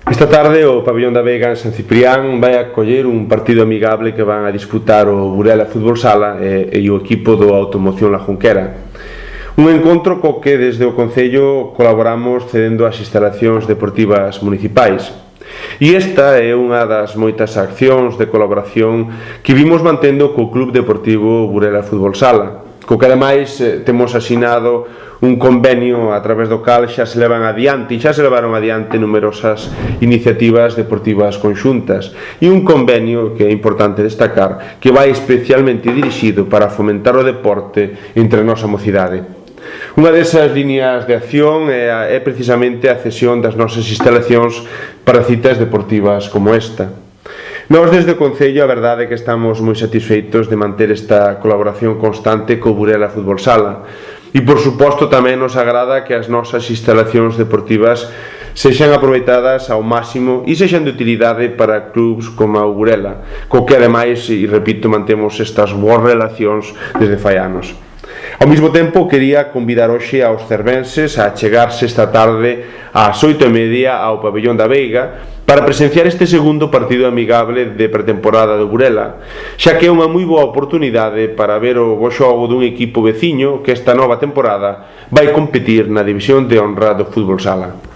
Esta tarde o pabellón da Veiga en San Ciprián vai acoller un partido amigable que van a disputar o Burela Fútbol Sala e o equipo do Automoción La Junquera. Un encontro co que desde o Concello colaboramos cedendo as instalacións deportivas municipais. E esta é unha das moitas accións de colaboración que vimos mantendo co Club Deportivo Burela Fútbol Sala, co que ademais temos asinado un convenio a través do cal xa se levaron adiante numerosas iniciativas deportivas conxuntas e un convenio que é importante destacar que vai especialmente dirixido para fomentar o deporte entre a nosa mocidade. Unha desas líneas de acción é precisamente a cesión das nosas instalacións para citas deportivas como esta. Nós desde o Concello a verdade é que estamos moi satisfeitos de manter esta colaboración constante co Burela Fútbol Sala e por suposto tamén nos agrada que as nosas instalacións deportivas sexan aproveitadas ao máximo e sexan de utilidade para clubs como o Burela, co que ademais, e repito, mantemos estas boas relacións desde fai anos. Ao mesmo tempo, quería convidar hoxe aos cervenses a chegarse esta tarde ás 8:30 ao pabellón da Veiga para presenciar este segundo partido amigable de pretemporada do Burela, xa que é unha moi boa oportunidade para ver o bo xogo dun equipo veciño que esta nova temporada vai competir na división de honra do fútbol sala.